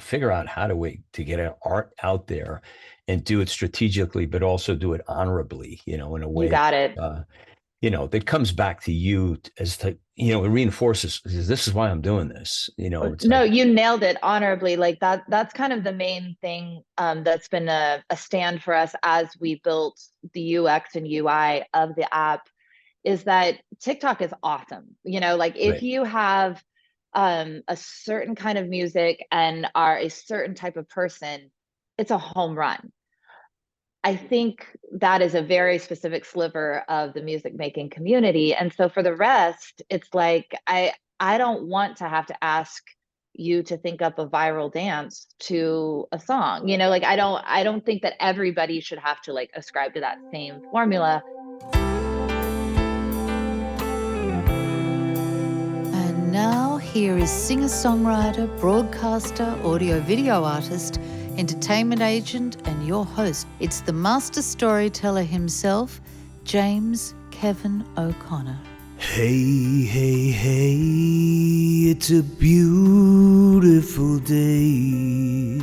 figure out how to get an art out there and do it strategically, but also do it honorably, in a You way, got it. that comes back to you as to, it reinforces this is why I'm doing this. It's No, like, you nailed it honorably. Like that's kind of the main thing that's been a stand for us as we built the UX and UI of the app is that TikTok is awesome. Like if right, you have a certain kind of music and are a certain type of person, it's a home run. I think that is a very specific sliver of the music making community. And so for the rest, it's like I don't want to have to ask you to think up a viral dance to a song. Like I don't think that everybody should have to like ascribe to that same formula. And now, here is singer songwriter, broadcaster, audio video artist, entertainment agent, and your host. It's the master storyteller himself, James Kevin O'Connor. Hey, hey, hey, it's a beautiful day.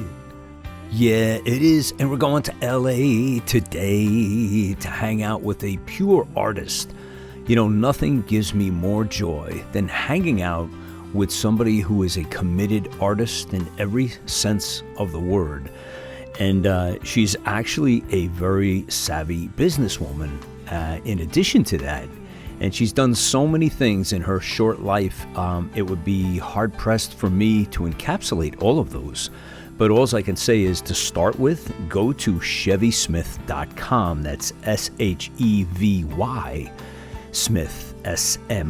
Yeah, it is, and we're going to LA today to hang out with a pure artist. Nothing gives me more joy than hanging out with somebody who is a committed artist in every sense of the word. And she's actually a very savvy businesswoman in addition to that. And she's done so many things in her short life, it would be hard-pressed for me to encapsulate all of those. But all I can say is to start with, go to chevysmith.com. That's SHEVY Smith, SMITH.com,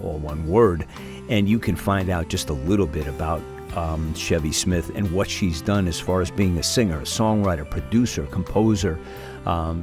all one word. And you can find out just a little bit about Shevy Smith and what she's done as far as being a singer, a songwriter, producer, composer.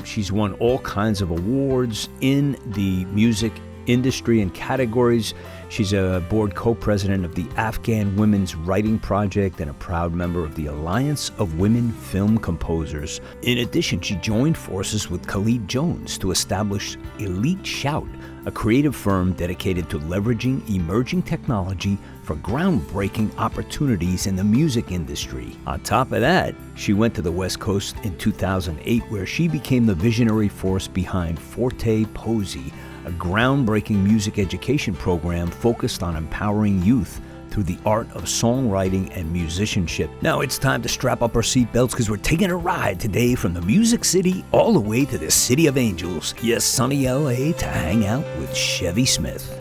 She's won all kinds of awards in the music industry and categories. She's a board co-president of the Afghan Women's Writing Project and a proud member of the Alliance of Women Film Composers. In addition, she joined forces with Khalid Jones to establish Elite Shout, a creative firm dedicated to leveraging emerging technology for groundbreaking opportunities in the music industry. On top of that, she went to the West Coast in 2008, where she became the visionary force behind Forte Poesy, a groundbreaking music education program focused on empowering youth through the art of songwriting and musicianship. Now it's time to strap up our seatbelts because we're taking a ride today from the Music City all the way to the City of Angels, yes, sunny LA, to hang out with Shevy Smith.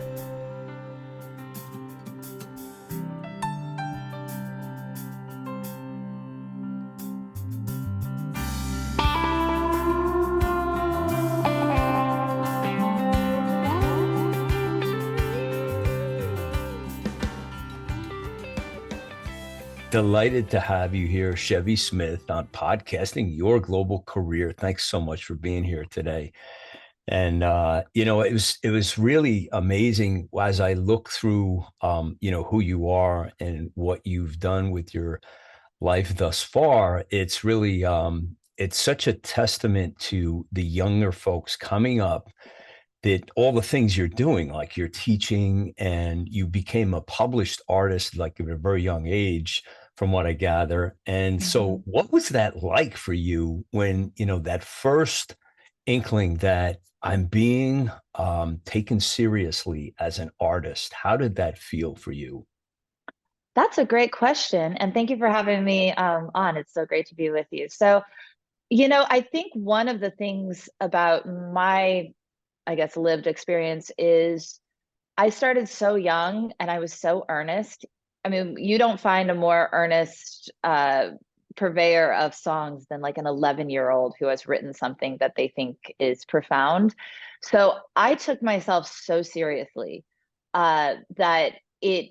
delighted to have you here, Shevy Smith, on Podcasting Your Global Career. Thanks so much for being here today. And it was really amazing as I look through who you are and what you've done with your life thus far. It's really it's such a testament to the younger folks coming up, that all the things you're doing, like you're teaching and you became a published artist like at a very young age, from what I gather. And Mhm. so what was that like for you when, that first inkling that I'm being taken seriously as an artist? How did that feel for you? That's a great question. And thank you for having me on. It's so great to be with you. So, I think one of the things about my, I guess, lived experience is I started so young and I was so earnest. I mean, you don't find a more earnest purveyor of songs than like an 11-year-old who has written something that they think is profound. So I took myself so seriously that it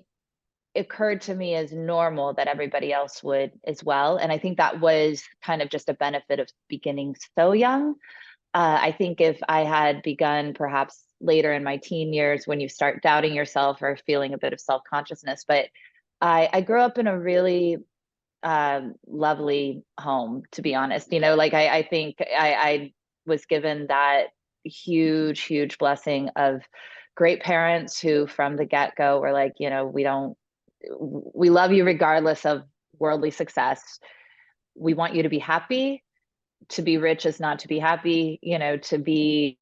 occurred to me as normal that everybody else would as well. And I think that was kind of just a benefit of beginning so young. I think if I had begun perhaps later in my teen years when you start doubting yourself or feeling a bit of self consciousness, but I grew up in a really lovely home, to be honest. Like I think I was given that huge, huge blessing of great parents who from the get go were like, we don't we love you regardless of worldly success. We want you to be happy. To be rich is not to be happy. To be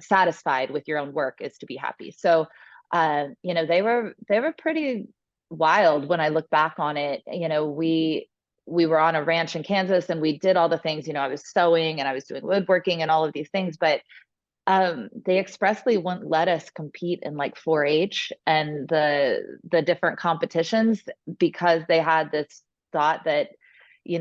satisfied with your own work is to be happy. So, they were pretty wild when I look back on it. We were on a ranch in Kansas, and we did all the things. I was sewing and I was doing woodworking and all of these things, but they expressly wouldn't let us compete in like 4-H and the different competitions, because they had this thought that you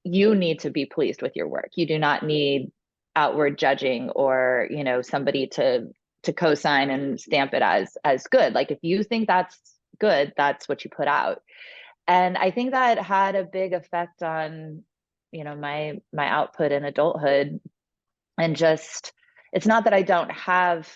need to be pleased with your work. You do not need outward judging or somebody to co-sign and stamp it as good. Like, if you think that's good, that's what you put out. And I think that had a big effect on my output in adulthood. And just, it's not that I don't have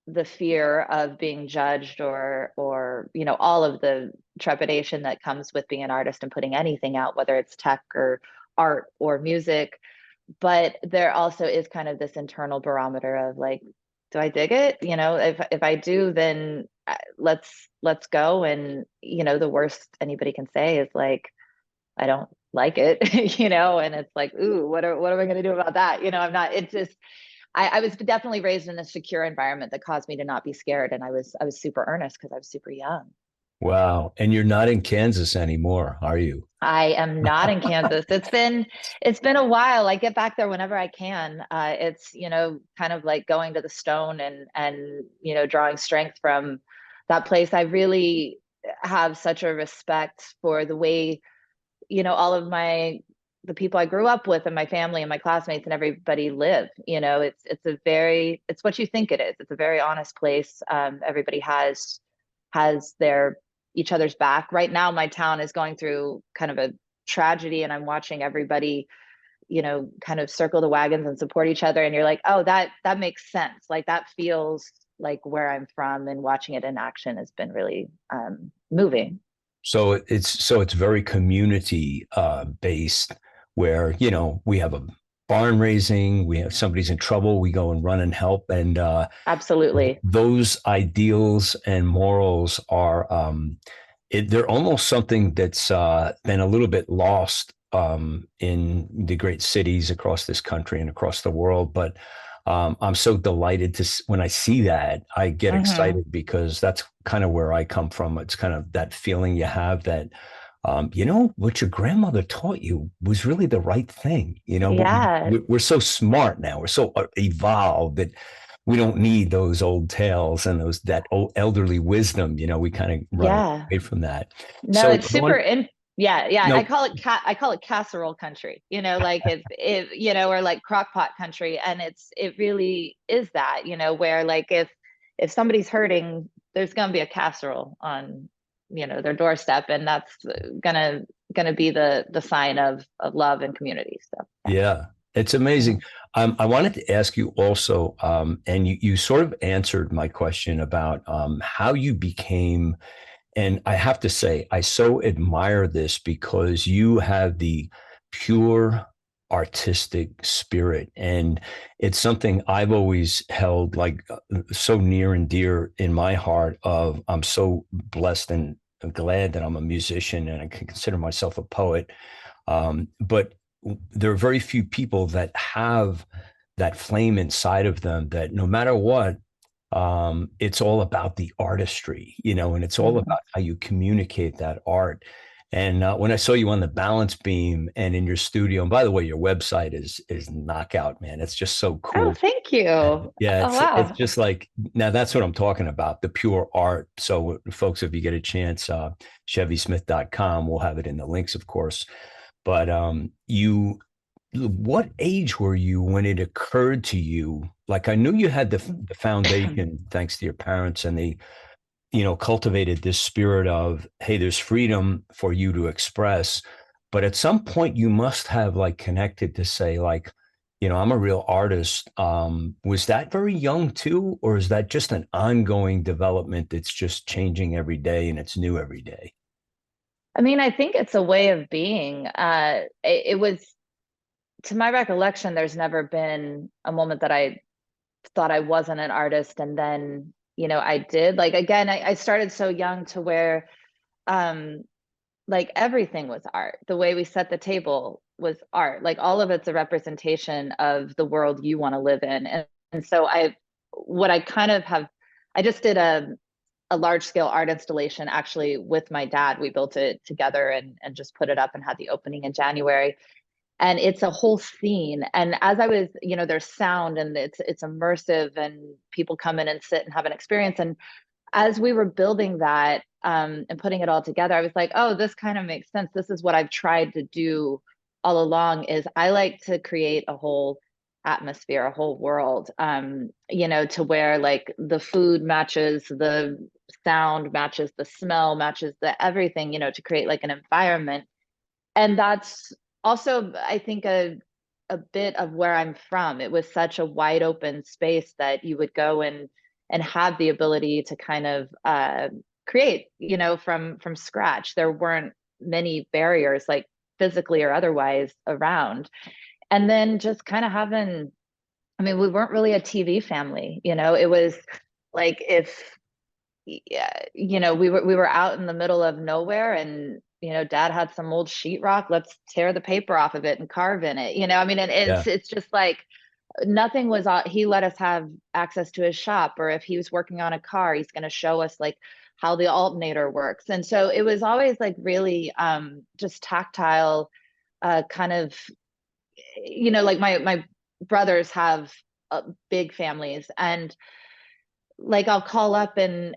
the fear of being judged or all of the trepidation that comes with being an artist and putting anything out, whether it's tech or art or music. But there also is kind of this internal barometer of like, do I dig it? If I do, then let's go. And the worst anybody can say is like, I don't like it, and it's like, ooh, what am I going to do about that? I'm not, it's just, I was definitely raised in a secure environment that caused me to not be scared. And I was super earnest because I was super young. Wow. And you're not in Kansas anymore, are you? I am not in Kansas. It's been a while. I get back there whenever I can. It's, kind of like going to the stone and drawing strength from that place. I really have such a respect for the way, all of the people I grew up with and my family and my classmates and everybody live. It's what you think it is. It's a very honest place. Everybody has each other's back. Right now, my town is going through kind of a tragedy, and I'm watching everybody, kind of circle the wagons and support each other. And you're like, oh, that makes sense. Like, that feels like where I'm from, and watching it in action has been really moving. So it's very community based, where we have a barn raising, we have somebody's in trouble, we go and run and help, and Absolutely. those ideals and morals are they're almost something that's been a little bit lost in the great cities across this country and across the world. But I'm so delighted when I see that, I get excited, because that's kind of where I come from. It's kind of that feeling you have that, what your grandmother taught you was really the right thing. Yeah. We're so smart now. We're so evolved that we don't need those old tales and that old elderly wisdom. We kind of run away from that. No, So it's super yeah. no, I call it casserole country, like or like crock pot country. And it really is that, where like if somebody's hurting, there's going to be a casserole on, their doorstep. And that's gonna be the sign of love and community. So yeah, it's amazing. I wanted to ask you also, and you sort of answered my question about how you became. And I have to say, I so admire this, because you have the pure artistic spirit. And it's something I've always held like so near and dear in my heart. I'm so blessed and glad that I'm a musician and I can consider myself a poet. But there are very few people that have that flame inside of them, that no matter what, it's all about the artistry, and it's all about how you communicate that art. And when I saw you on the balance beam and in your studio, and by the way, your website is knockout, man. It's just so cool. Oh, thank you. Yeah, Oh, wow. it's just like, now that's what I'm talking about, the pure art. So folks, if you get a chance, chevysmith.com, we'll have it in the links, of course. But what age were you when it occurred to you? Like, I knew you had the foundation thanks to your parents, and they, cultivated this spirit of, hey, there's freedom for you to express. But at some point you must have like connected to say like, I'm a real artist. Was that very young too? Or is that just an ongoing development that's just changing every day and it's new every day? I mean, I think it's a way of being. It was, to my recollection, there's never been a moment that I thought I wasn't an artist and then I did. Like, again, I started so young to where like everything was art. The way we set the table was art. Like all of it's a representation of the world you want to live in. And so what I kind of have, I just did a large scale art installation actually with my dad. We built it together and just put it up and had the opening in January. And it's a whole scene. And as I was, there's sound and it's immersive and people come in and sit and have an experience. And as we were building that and putting it all together, I was like, oh, this kind of makes sense. This is what I've tried to do all along is I like to create a whole atmosphere, a whole world, to where like the food matches the sound, matches the smell, matches the everything, to create like an environment. And that's also, I think, a bit of where I'm from. It was such a wide open space that you would go and have the ability to kind of create, from scratch. There weren't many barriers, like physically or otherwise, around. And then just kind of having, I mean, we weren't really a TV family, it was like if, we were out in the middle of nowhere and, dad had some old sheetrock, let's tear the paper off of it and carve in it, I mean, and it's just like, nothing was he let us have access to his shop, or if he was working on a car, he's going to show us like how the alternator works. And so it was always like really just tactile, kind of, like my brothers have big families, and like I'll call up and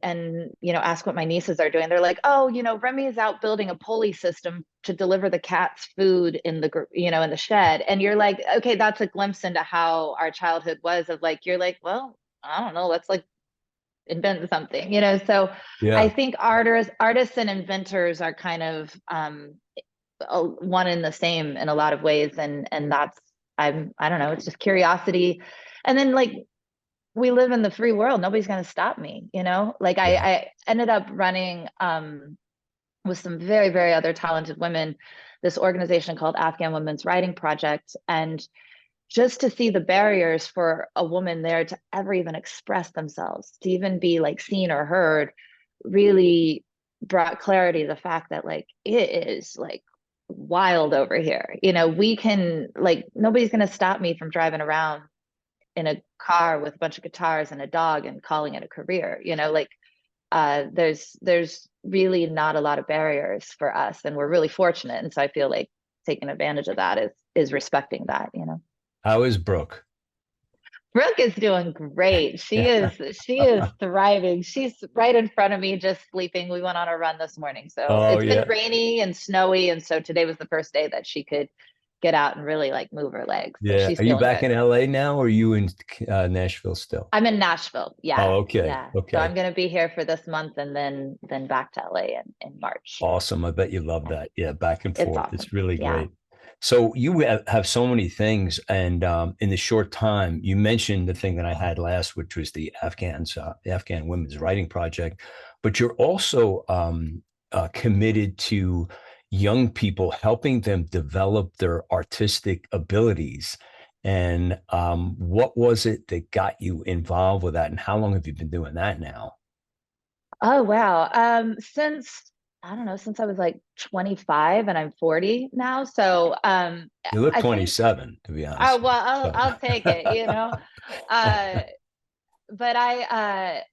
ask what my nieces are doing. They're like, oh, Remy is out building a pulley system to deliver the cat's food in the in the shed. And you're like, okay, that's a glimpse into how our childhood was, of like, you're like, well, I don't know, let's like invent something, so I think artists and inventors are kind of one and the same in a lot of ways. And that's, I don't know, it's just curiosity. And then like, we live in the free world. Nobody's going to stop me, like I ended up running with some very, very other talented women, this organization called Afghan Women's Writing Project. And just to see the barriers for a woman there to ever even express themselves, to even be like seen or heard, really brought clarity to the fact that like, it is like wild over here. We can, like, nobody's going to stop me from driving around in a car with a bunch of guitars and a dog and calling it a career, like there's really not a lot of barriers for us, and we're really fortunate. And so I feel like taking advantage of that is respecting that. How is Brooke? Brooke is doing great. She is thriving. She's right in front of me, just sleeping. We went on a run this morning, so it's been rainy and snowy, and so today was the first day that she could get out and really like move her legs. So she's Are you back good. in LA now, or are you in Nashville still? I'm in Nashville. Yeah. Oh, okay. Yeah. Okay. So I'm going to be here for this month and then back to LA in March. Awesome. I bet you love that. Yeah. Back and forth. Awesome. It's really great. So you have so many things. And in the short time, you mentioned the thing that I had last, which was the Afghan Women's Writing Project, but you're also committed to young people, helping them develop their artistic abilities. And what was it that got you involved with that? And how long have you been doing that now? Oh, wow. Since I was like 25, and I'm 40 now. So you look I 27, think, to be honest. Oh, well, I'll take it, but I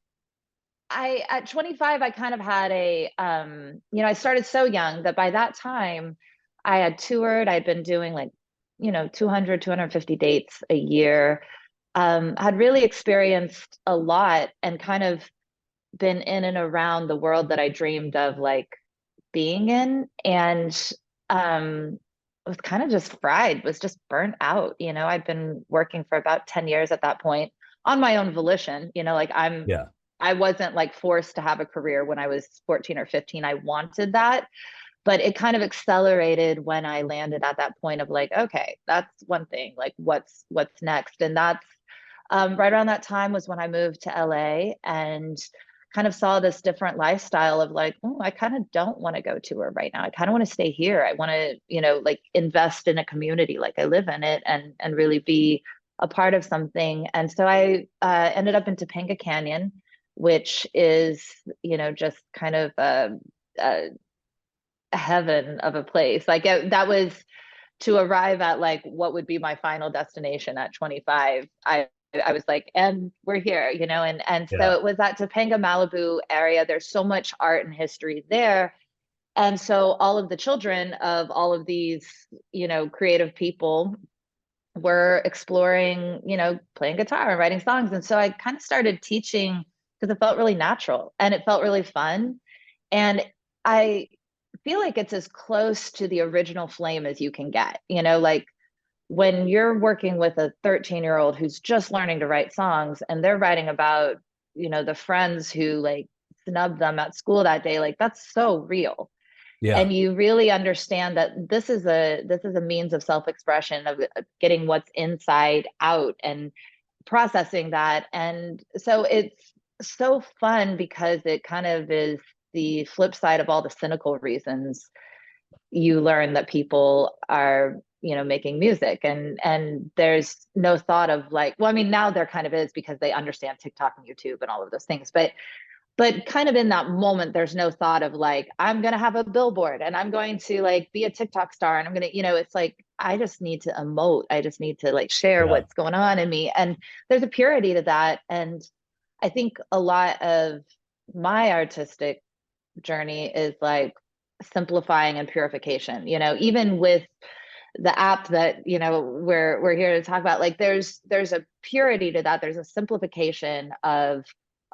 at 25, I kind of had I started so young that by that time I had toured. I'd been doing like, 200, 250 dates a year. Had really experienced a lot and kind of been in and around the world that I dreamed of like being in. And was kind of just fried, was just burnt out. I'd been working for about 10 years at that point on my own volition, like I wasn't like forced to have a career when I was 14 or 15. I wanted that, but it kind of accelerated when I landed at that point of like, okay, that's one thing, like what's next. And that's right around that time was when I moved to LA and kind of saw this different lifestyle of like, oh, I kind of don't want to go tour right now. I kind of want to stay here. I want to, like invest in a community, like I live in it and really be a part of something. And so I ended up in Topanga Canyon, which is, just kind of a heaven of a place. Like that was to arrive at like what would be my final destination at 25. I was like, and we're here, and so Yeah. it was that Topanga, Malibu area. There's so much art and history there. And so all of the children of all of these, creative people were exploring, playing guitar and writing songs. And so I kind of started teaching because it felt really natural and it felt really fun. And I feel like it's as close to the original flame as you can get, like when you're working with a 13-year-old who's just learning to write songs and they're writing about, the friends who like snubbed them at school that day, like that's so real. Yeah. And you really understand that this is a means of self-expression, of getting what's inside out and processing that. And so it's so fun because it kind of is the flip side of all the cynical reasons you learn that people are, making music, and there's no thought of like, well, I mean, now there kind of is because they understand TikTok and YouTube and all of those things, but kind of in that moment, there's no thought of like, I'm going to have a billboard and I'm going to like be a TikTok star. And I'm going to, it's like, I just need to emote. I just need to like share Yeah. what's going on in me. And there's a purity to that. And I think a lot of my artistic journey is like simplifying and purification, even with the app that, we're here to talk about, like there's a purity to that. There's a simplification of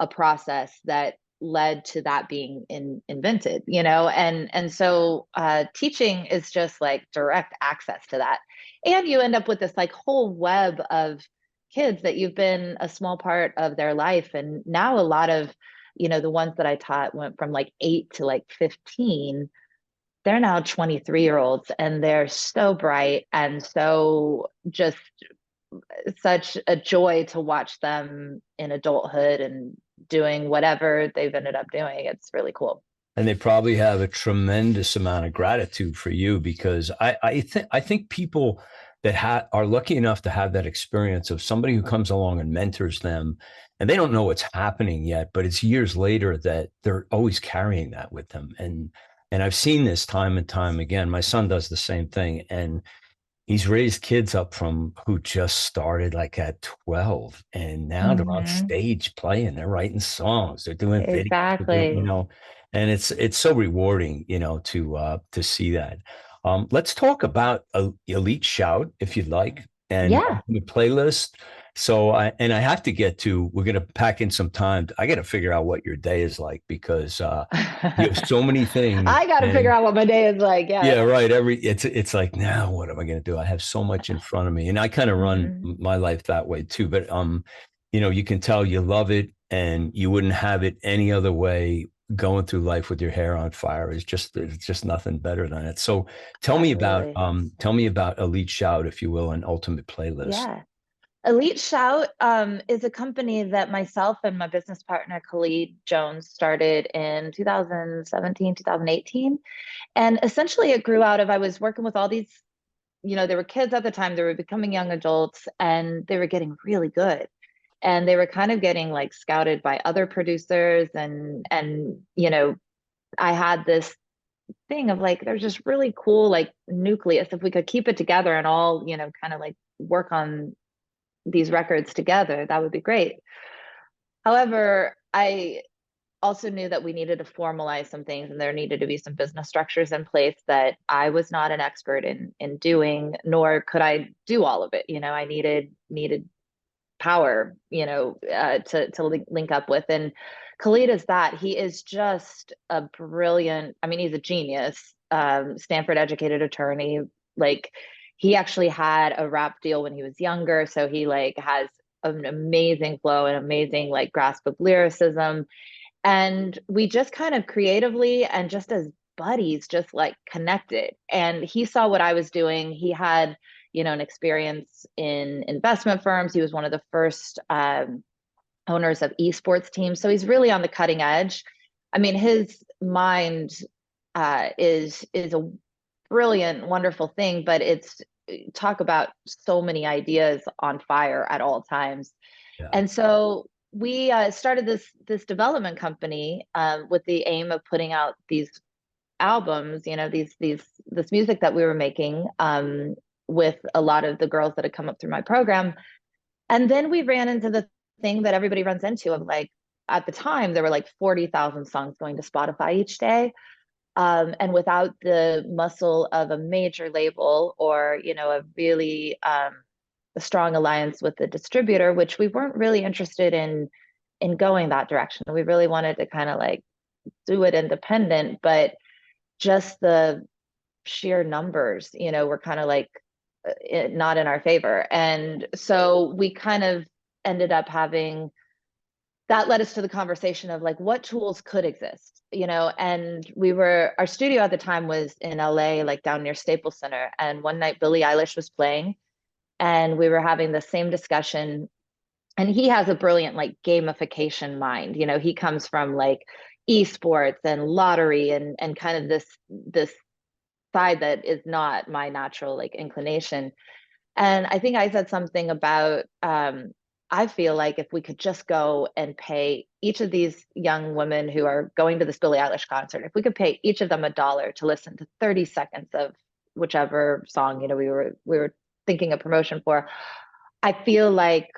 a process that led to that being invented, and so teaching is just like direct access to that. And you end up with this like whole web of kids that you've been a small part of their life. And now a lot of, the ones that I taught went from like 8 to like 15. They're now 23-year-olds and they're so bright and so just such a joy to watch them in adulthood and doing whatever they've ended up doing. It's really cool. And they probably have a tremendous amount of gratitude for you, because I think people that are lucky enough to have that experience of somebody who comes along and mentors them, and they don't know what's happening yet, but it's years later that they're always carrying that with them. And I've seen this time and time again. My son does the same thing, and he's raised kids up from who just started like at 12, and now they're on Mm-hmm. stage playing, they're writing songs, they're doing videos, Exactly. and it's so rewarding, to see that. Let's talk about Elite Shout, if you'd like, and Yeah. the playlist. So I have to get to, we're going to pack in some time. I got to figure out what your day is like, because you have so many things. I got to figure And out what my day is like. Yeah. yeah, right. It's like, now what am I going to do? I have so much in front of me, and I kind of run Mm-hmm. my life that way too. But you can tell you love it, and you wouldn't have it any other way. Going through life with your hair on fire is it's just nothing better than it. So Absolutely. tell me about Elite Shout, if you will, and Ultimate Playlist. Yeah. Elite Shout is a company that myself and my business partner, Khalid Jones, started in 2017, 2018. And essentially it grew out of, I was working with all these, they were kids at the time, they were becoming young adults and they were getting really good. And they were kind of getting like scouted by other producers. And I had this thing of like, there's just really cool, like nucleus. If we could keep it together and all, kind of like work on these records together, that would be great. However, I also knew that we needed to formalize some things and there needed to be some business structures in place that I was not an expert in doing, nor could I do all of it. I needed power, to link up with. And Khalid is that. He is just a brilliant, I mean, he's a genius, Stanford educated attorney. Like he actually had a rap deal when he was younger. So he like has an amazing flow and amazing like grasp of lyricism. And we just kind of creatively and just as buddies just like connected. And he saw what I was doing. He had, an experience in investment firms. He was one of the first owners of esports teams. So he's really on the cutting edge. I mean, his mind is a brilliant, wonderful thing, but it's talk about so many ideas on fire at all times. Yeah. And so we started this development company with the aim of putting out these albums, you know, this music that we were making with a lot of the girls that had come up through my program. And then we ran into the thing that everybody runs into of like, at the time, there were like 40,000 songs going to Spotify each day. And without the muscle of a major label or, you know, a really a strong alliance with the distributor, which we weren't really interested in going that direction. We really wanted to kind of like do it independent, but just the sheer numbers, you know, were kind of like not in our favor. And so we kind of ended up having that led us to the conversation of like what tools could exist, you know. And our studio at the time was in LA, like down near Staples Center. And one night Billie Eilish was playing and we were having the same discussion. And he has a brilliant like gamification mind, you know. He comes from like esports and lottery and kind of this side that is not my natural like inclination. And I think I said something about I feel like if we could just go and pay each of these young women who are going to this Billie Eilish concert, if we could pay each of them $1 to listen to 30 seconds of whichever song, you know, we were thinking of promotion for, I feel like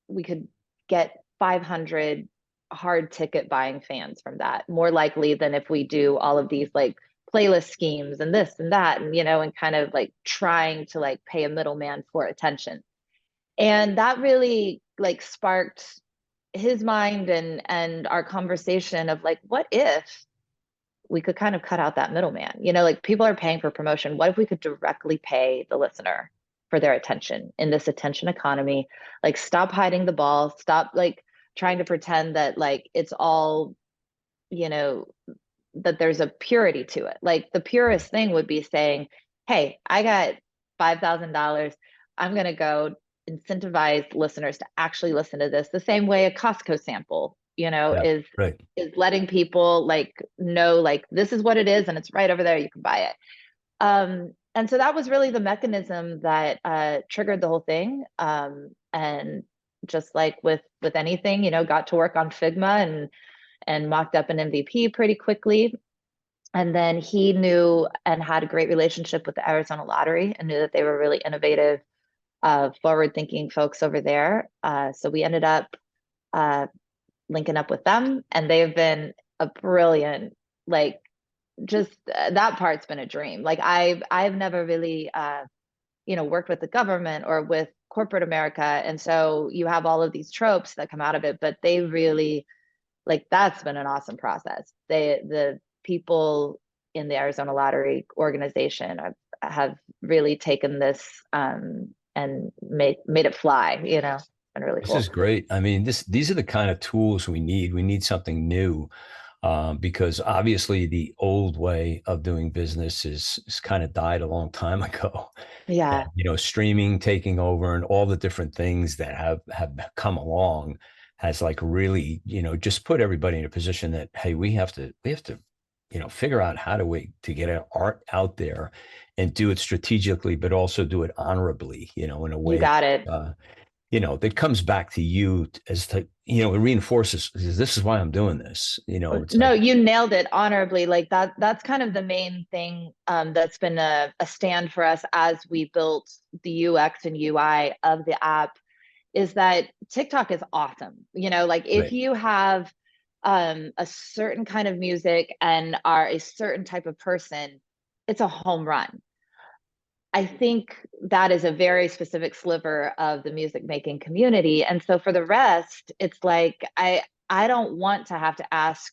we could get 500 hard ticket buying fans from that, more likely than if we do all of these like playlist schemes and this and that, and, you know, and kind of like trying to like pay a middleman for attention. And that really like sparked his mind and our conversation of like, what if we could kind of cut out that middleman? You know, like people are paying for promotion. What if we could directly pay the listener for their attention in this attention economy? Like stop hiding the ball, stop like trying to pretend that like it's all, you know, that there's a purity to it. Like the purest thing would be saying, hey, I got $5,000. I'm going to go incentivize listeners to actually listen to this the same way a Costco sample, you know, Yeah, right. is letting people like know like this is what it is and it's right over there, you can buy it. And so that was really the mechanism that triggered the whole thing. And just like with anything, you know, got to work on Figma and mocked up an MVP pretty quickly. And then he knew and had a great relationship with the Arizona Lottery and knew that they were really innovative, forward-thinking folks over there. So we ended up linking up with them, and they've been a brilliant, like, just that part's been a dream. Like I've never really, you know, worked with the government or with corporate America, and so you have all of these tropes that come out of it, but they really like that's been an awesome process. The people in the Arizona Lottery organization have really taken this and made it fly, you know. It's been really This cool. is great. I mean, these are the kind of tools we need. We need something new because obviously the old way of doing business is kind of died a long time ago. And, Yeah. you know, streaming taking over and all the different things that have come along has like really, you know, just put everybody in a position that, hey, we have to, you know, figure out how to get our art out there and do it strategically, but also do it honorably, you know, in a You way, got it. you know, that comes back to you as to, you know, it reinforces this is why I'm doing this. You know, it's No, like, you nailed it honorably. Like that's kind of the main thing that's been a stand for us as we built the UX and UI of the app is that TikTok is awesome. You know, like if right, you have a certain kind of music and are a certain type of person, it's a home run. I think that is a very specific sliver of the music making community. And so for the rest, it's like I don't want to have to ask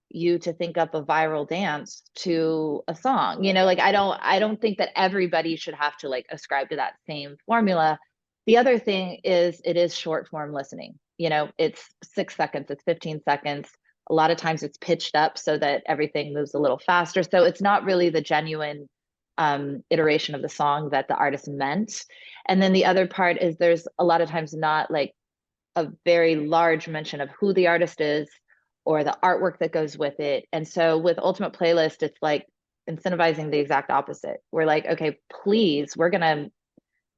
you to think up a viral dance to a song. You know, like I don't think that everybody should have to like ascribe to that same formula. The other thing is it is short form listening. You know, it's 6 seconds, it's 15 seconds. A lot of times it's pitched up so that everything moves a little faster. So it's not really the genuine iteration of the song that the artist meant. And then the other part is there's a lot of times not like a very large mention of who the artist is or the artwork that goes with it. And so with Ultimate Playlist, it's like incentivizing the exact opposite. We're like, okay, please, we're gonna,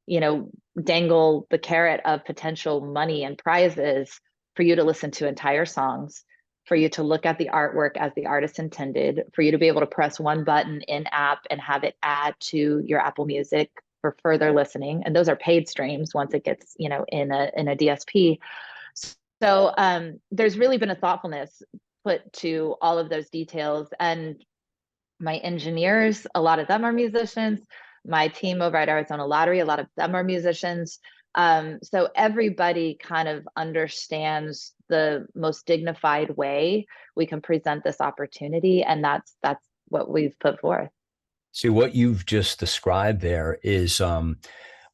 you know, dangle the carrot of potential money and prizes for you to listen to entire songs, for you to look at the artwork as the artist intended, for you to be able to press one button in app and have it add to your Apple Music for further listening. And those are paid streams once it gets, in a DSP. So there's really been a thoughtfulness put to all of those details. And my engineers, a lot of them are musicians. My team over at Arizona Lottery, a lot of them are musicians. So everybody kind of understands the most dignified way we can present this opportunity. And that's what we've put forth. See, what you've just described there is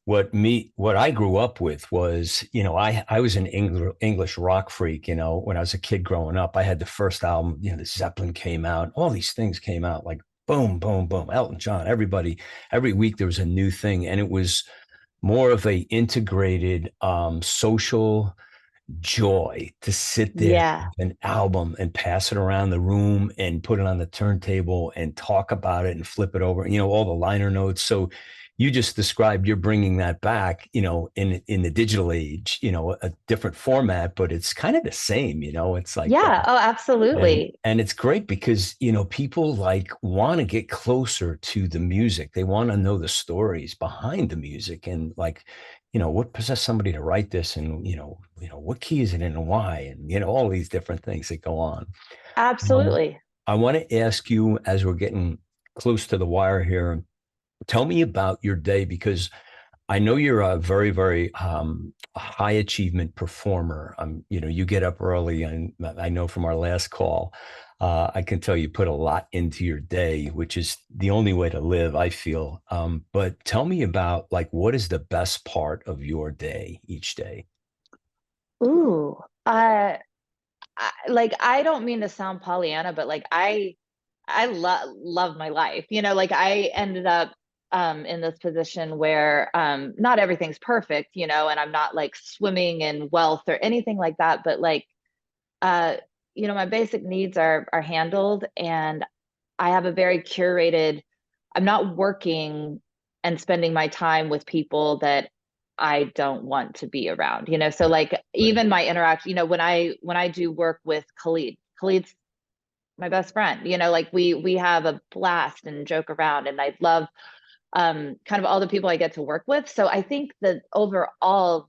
what I grew up with was, I was an English rock freak, when I was a kid growing up. I had the first album, the Zeppelin came out, all these things came out, like boom, boom, boom, Elton John, everybody, every week there was a new thing. And it was more of a integrated social joy to sit there Yeah, with an album and pass it around the room and put it on the turntable and talk about it and flip it over, all the liner notes. So you just described, you're bringing that back, in the digital age, a different format, but it's kind of the same, it's like, yeah, oh, and absolutely. and it's great because, people like want to get closer to the music. They want to know the stories behind the music and like, what possessed somebody to write this, and what key is it in and why, and all these different things that go on. Um, Absolutely. I want to ask you, as we're getting close to the wire here, tell me about your day, because I know you're a very, very high achievement performer. You get up early, and I know from our last call, I can tell you put a lot into your day, which is the only way to live, I feel. But tell me about, like, what is the best part of your day each day? Ooh, I don't mean to sound Pollyanna, but like I love my life. Like I ended up in this position where not everything's perfect, and I'm not like swimming in wealth or anything like that, but like uh my basic needs are handled, and I have a very curated, I'm not working and spending my time with people that I don't want to be around, so like Right. even my interaction, when I do work with Khalid's my best friend, like we have a blast and joke around, and I love kind of all the people I get to work with. So I think that overall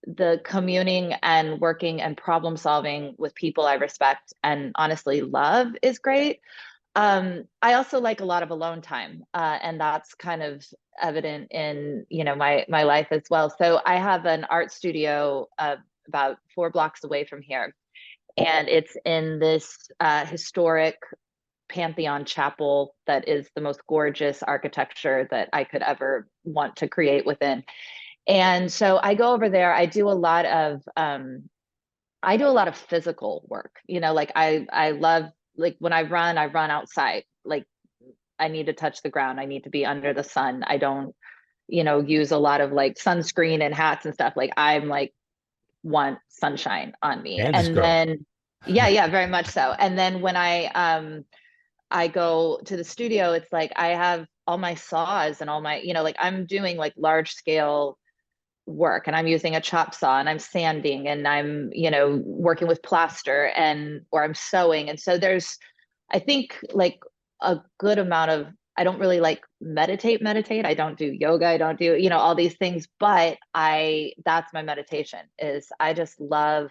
the communing and working and problem solving with people I respect and honestly love is great. I also like a lot of alone time, and that's kind of evident in my life as well. So I have an art studio about 4 blocks away from here, and it's in this historic Pantheon chapel that is the most gorgeous architecture that I could ever want to create within. And so I go over there. I do a lot of physical work. Like I love, like when I run outside. Like I need to touch the ground. I need to be under the sun. I don't, use a lot of like sunscreen and hats and stuff. Like I'm like want sunshine on me. Kansas And girl. then yeah, very much so. And then when I go to the studio, it's like I have all my saws and all my, like I'm doing like large scale work, and I'm using a chop saw, and I'm sanding, and I'm, working with plaster, or I'm sewing. And so there's, I think, like a good amount of, I don't really like meditate. I don't do yoga. I don't do, all these things, but that's my meditation. Is I just love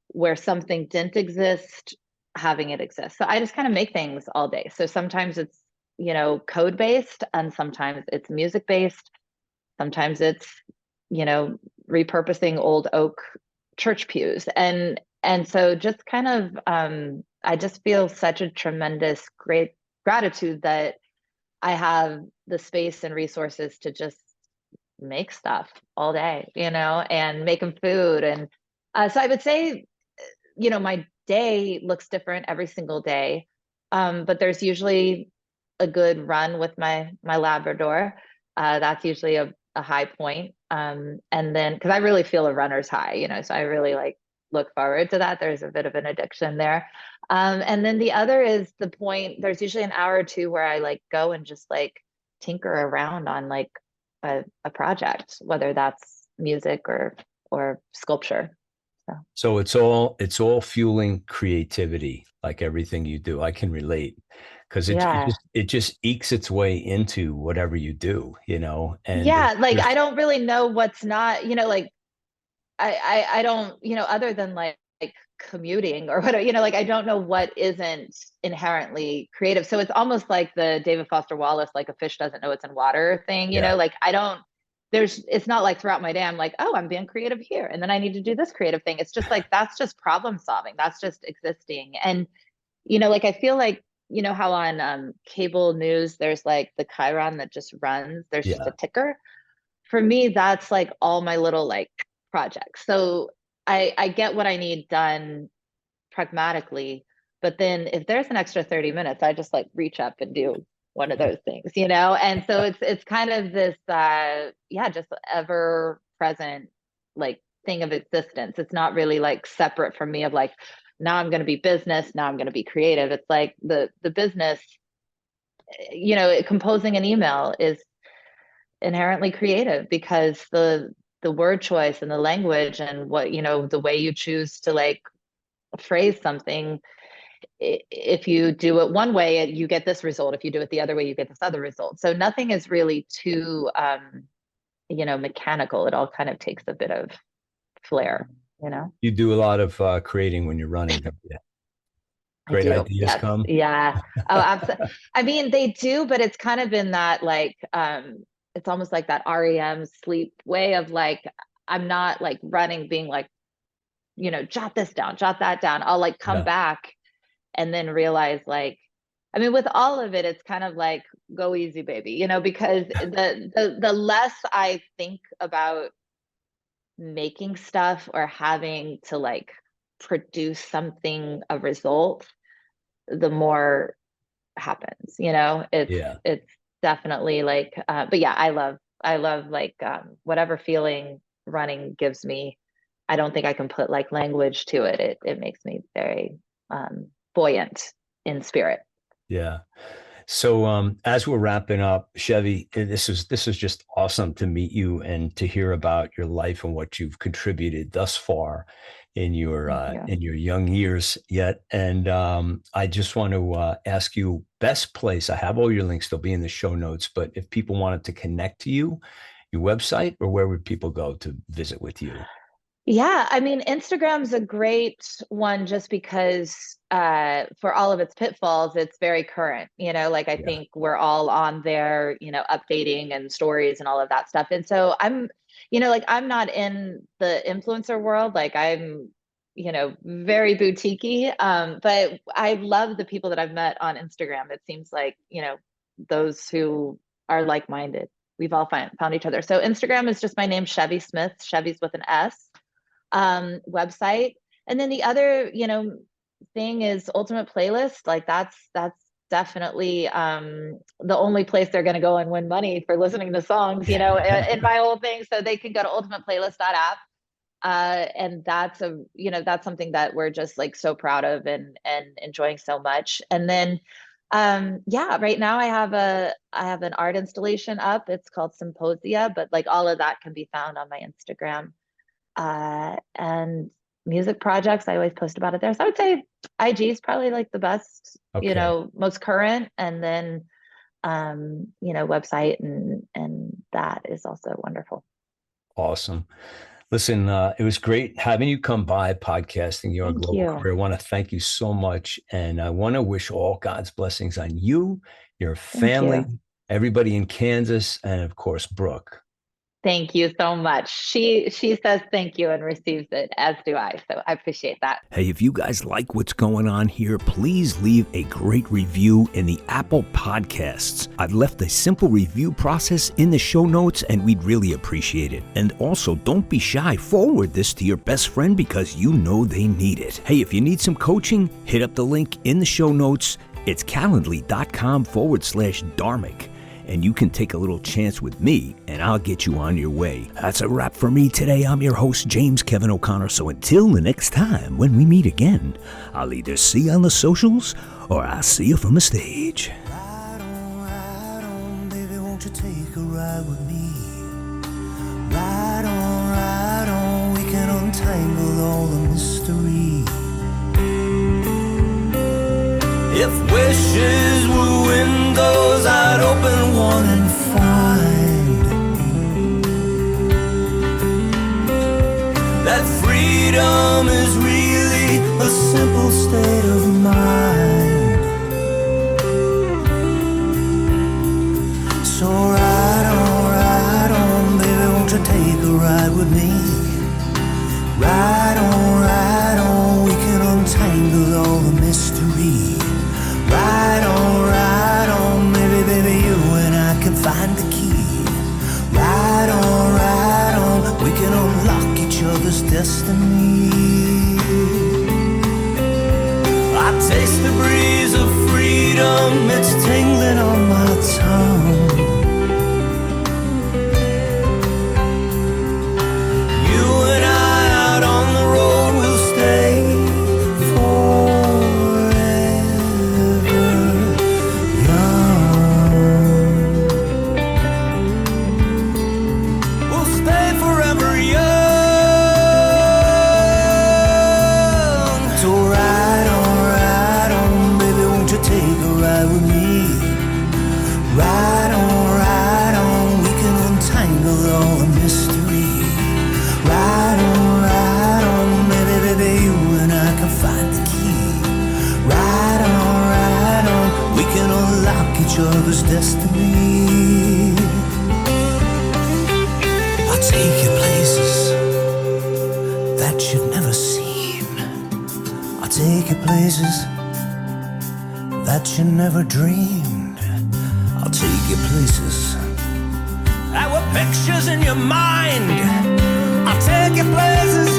where something didn't exist, having it exist. So I just kind of make things all day. So sometimes it's, code based, and sometimes it's music based. Sometimes it's, you know, repurposing old oak church pews. And so just kind of I just feel such a tremendous great gratitude that I have the space and resources to just make stuff all day, and making food. And so I would say, my day looks different every single day. But there's usually a good run with my Labrador. That's usually a high point. And then, because I really feel a runner's high, so I really like look forward to that. There's a bit of an addiction there. And then the other is the point, there's usually an hour or two where I like go and just like tinker around on like a project, whether that's music or sculpture. So it's all fueling creativity, like everything you do. I can relate because Yeah. it just ekes its way into whatever you do, and Yeah, like I don't really know what's not, like I don't, other than like commuting or whatever, like I don't know what isn't inherently creative. So it's almost like the David Foster Wallace, like a fish doesn't know it's in water thing, yeah, like I don't, it's not like throughout my day, I'm like, oh, I'm being creative here. And then I need to do this creative thing. It's just like, that's just problem solving. That's just existing. And, like I feel like, how on cable news, there's like the Chiron that just runs, there's just yeah, a ticker. For me, that's like all my little like projects. So I get what I need done pragmatically, but then if there's an extra 30 minutes, I just like reach up and do one of those things, And so it's kind of this just ever present like thing of existence. It's not really like separate from me of like, now I'm going to be business, now I'm going to be creative. It's like the business, composing an email is inherently creative because the word choice and the language and what, the way you choose to like phrase something, if you do it one way, you get this result. If you do it the other way, you get this other result. So nothing is really too mechanical. It all kind of takes a bit of flair. You do a lot of creating when you're running, don't you? I Great do. ideas Yes. come. Yeah. Oh, absolutely. I mean, they do, but it's kind of in that like it's almost like that REM sleep way of like, I'm not like running, being like, jot this down, jot that down. I'll like come Yeah, back and then realize like, I mean, with all of it, it's kind of like go easy, baby, because the less I think about making stuff or having to like produce something, a result, the more happens, yeah. it's definitely like but yeah, I love like whatever feeling running gives me. I don't think I can put like language to it. It makes me very buoyant in spirit. Yeah. So as we're wrapping up, Chevy, this is just awesome to meet you and to hear about your life and what you've contributed thus far Thank you. in your young years yet. And I just want to ask you, best place. I have all your links; they'll be in the show notes. But if people wanted to connect to you, your website, or where would people go to visit with you? Yeah, I mean, Instagram's a great one just because for all of its pitfalls, it's very current, like I Yeah, think we're all on there, updating and stories and all of that stuff. And so I'm, like I'm not in the influencer world, like I'm, very boutiquey. But I love the people that I've met on Instagram. It seems like, those who are like-minded. We've all found each other. So Instagram is just my name, Shevy Smith. Chevy's with an S. Website. And then the other, thing is Ultimate Playlist. Like that's definitely the only place they're going to go and win money for listening to songs, in my whole thing. So they can go to ultimateplaylist.app. And that's something that we're just like so proud of and enjoying so much. And then right now I have an art installation up. It's called Symposia, but like all of that can be found on my Instagram. And music projects, I always post about it there. So I would say IG is probably like the best, okay, most current, and then website and that is also wonderful. awesome. Listen, it was great having you come by podcasting your Thank global you. career. I want to thank you so much. And I want to wish all God's blessings on you, your Thank family, you. everybody in Kansas, and of course, Brooke. Thank you so much. She says thank you and receives it, as do I. So I appreciate that. Hey, if you guys like what's going on here, please leave a great review in the Apple Podcasts. I've left a simple review process in the show notes, and we'd really appreciate it. And also, don't be shy. Forward this to your best friend because you know they need it. Hey, if you need some coaching, hit up the link in the show notes. It's calendly.com/Dharmic. And you can take a little chance with me, and I'll get you on your way. That's a wrap for me today. I'm your host, James Kevin O'Connor. So until the next time, when we meet again, I'll either see you on the socials, or I'll see you from the stage. Ride on, baby, won't you take a ride with me? Ride on, we can untangle all the mystery. If wishes were windows, I'd open one and find that freedom is really a simple state of mind. So ride on, baby, won't you take a ride with me? Ride on, we can untangle all the mystery. Ride on, maybe, baby, you and I can find the key. Ride on, we can unlock each other's destiny. I taste the breeze of freedom, it's tingling on my tongue. You and I out on the road will stay forever young. We'll stay forever young. So ride on, baby, won't you take a ride with me? Ride on, we can untangle all the mystery. Ride on, baby, you and I can find the key. Ride on, we can unlock each other's destiny. I'll take you places that you've never seen. I'll take you places that you never dreamed. I'll take you places that were pictures in your mind. I'll take you places